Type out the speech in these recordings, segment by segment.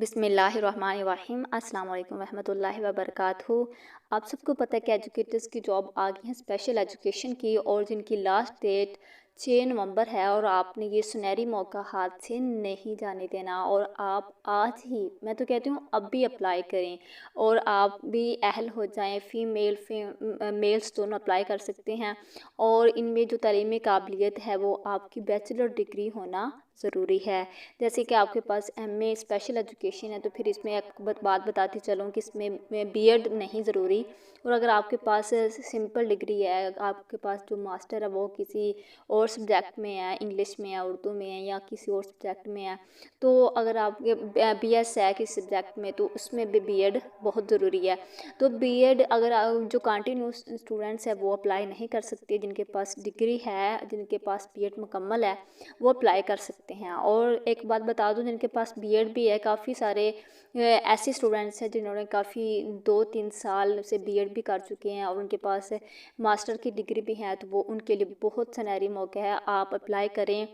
बिस्मिल्लाहिर्रहमानिर्रहीम। अस्सलाम वालेकुम रहमतुल्लाहि व बरकातहू। आप सबको पता है कि एजुकेटर्स की जॉब आ गई है स्पेशल एजुकेशन की, और जिनकी लास्ट डेट 6 नवंबर है, और आपने ये सुनहरी मौका हाथ से नहीं जाने देना। और आप आज ही, मैं तो कहती हूँ अब भी अप्लाई करें, और आप भी अहल हो जाएं। मेल्स दोनों अप्लाई कर सकते हैं, और इनमें जो तालीमी काबिलियत है वो आपकी बैचलर डिग्री होना ज़रूरी है। जैसे कि आपके पास एमए स्पेशल एजुकेशन है, तो फिर इसमें एक बात बताती चलूँ कि इसमें बीएड नहीं ज़रूरी। और अगर आपके पास सिंपल डिग्री है, आपके पास जो मास्टर है वो किसी और सब्जेक्ट में है, इंग्लिश में है, उर्दू में है, या किसी और सब्जेक्ट में है, तो अगर आप बीएस है किसी सब्जेक्ट में, तो उसमें भी बीएड बहुत ज़रूरी है। तो बीएड अगर जो कंटिन्यूस स्टूडेंट्स है वो अप्लाई नहीं कर सकते, जिनके पास डिग्री है, जिनके पास बीएड मुकम्मल है, वो अप्लाई कर सकते हैं। और एक बात बता दूं, जिनके पास बीएड भी है, काफ़ी सारे ऐसे स्टूडेंट्स हैं जिन्होंने काफ़ी 2-3 साल से बीएड भी कर चुके हैं, और उनके पास मास्टर की डिग्री भी है, तो वो उनके लिए बहुत सुनहरी मौका है। आप अप्लाई करें।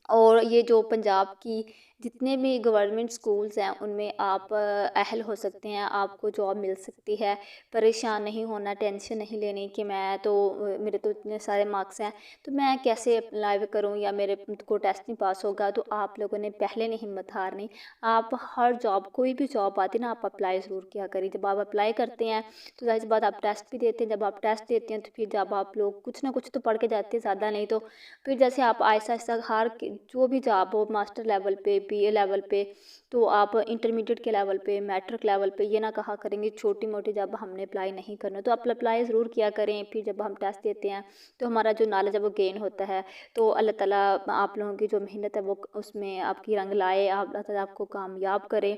और ये जो पंजाब की जितने भी गवर्नमेंट स्कूल्स हैं उनमें आप अहल हो सकते हैं, आपको जॉब मिल सकती है। परेशान नहीं होना, टेंशन नहीं लेनी कि मैं तो मेरे तो इतने सारे मार्क्स हैं तो मैं कैसे अप्लाई करूं, या मेरे को टेस्ट नहीं पास होगा। तो आप लोगों ने पहले नहीं हिम्मत हारनी। आप हर जॉब, कोई भी जॉब आती है ना, आप अप्लाई ज़रूर किया करिए। जब आप अप्लाई करते हैं तो जाहिर सी बात आप टेस्ट भी देते हैं। जब आप टेस्ट देते हैं तो फिर जब आप लोग कुछ ना कुछ तो पढ़ के जाते हैं, ज़्यादा नहीं तो फिर जैसे आप आहिस्ता आहिस्ता जो भी जॉब हो, मास्टर लेवल पे, बीए लेवल पे, तो आप इंटरमीडिएट के लेवल पे, मैट्रिक लेवल पे, ये ना कहा करेंगे छोटी मोटी जब हमने अप्लाई नहीं करना। तो आप अप्लाई ज़रूर किया करें। फिर जब हम टेस्ट देते हैं तो हमारा जो नॉलेज है वो गेन होता है। तो अल्लाह ताला आप लोगों की जो मेहनत है वो उसमें आपकी रंग लाए, अल्लाह ताला आपको कामयाब करे।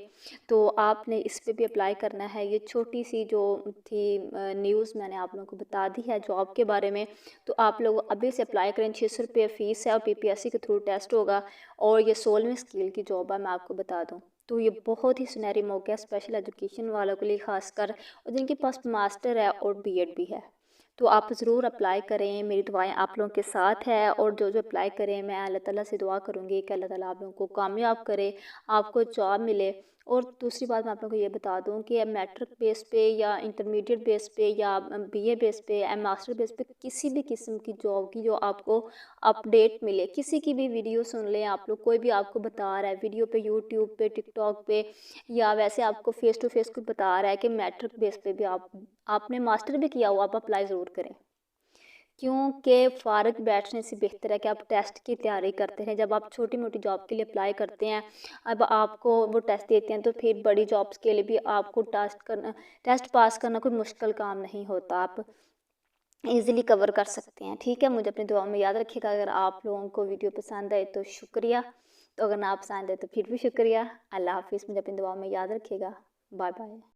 तो आपने इस पे भी अप्लाई करना है। ये छोटी सी जो थी न्यूज़ मैंने आप लोगों को बता दी है जॉब के बारे में। तो आप लोग अभी से अप्लाई करें। 600 रुपये फ़ीस है, और पीपीएससी के थ्रू टेस्ट होगा, और ये 16वीं स्केल की जॉब है, मैं आपको बता दूं। तो ये बहुत ही सुनहरी मौका है स्पेशल एजुकेशन वालों के लिए खासकर, और जिनके पास मास्टर है और बीएड भी है। तो आप ज़रूर अप्लाई करें। मेरी दुआएं आप लोगों के साथ है, और जो जो अप्लाई करें मैं अल्लाह ताला से दुआ करूँगी कि अल्लाह ताला आप लोगों को कामयाब करे, आपको जॉब मिले। और दूसरी बात मैं आप लोगों को ये बता दूं कि मैट्रिक बेस पे, या इंटरमीडिएट बेस पे, या बीए बेस पे, या मास्टर बेस पे, किसी भी किस्म की जॉब की जो आपको अपडेट मिले, किसी की भी वीडियो सुन लें आप लोग, कोई भी आपको बता रहा है वीडियो पे, यूट्यूब पे, टिकटॉक पे, या वैसे आपको फेस टू फेस कोई बता रहा है कि मैट्रिक बेस पे भी आपने मास्टर भी किया हो, आप अप्लाई ज़रूर करें। क्योंकि फ़ारिग बैठने से बेहतर है कि आप टेस्ट की तैयारी करते रहें। जब आप छोटी मोटी जॉब के लिए अप्लाई करते हैं, अब आपको वो टेस्ट देते हैं, तो फिर बड़ी जॉब्स के लिए भी आपको टेस्ट पास करना कोई मुश्किल काम नहीं होता। आप ईज़िली कवर कर सकते हैं। ठीक है, मुझे अपनी दुआ में याद रखिएगा। अगर आप लोगों को वीडियो पसंद आए तो शुक्रिया, तो अगर ना पसंद आए तो फिर भी शुक्रिया। अल्लाह हाफ़िज़। मुझे अपनी दुआ में याद रखिएगा। Bye bye.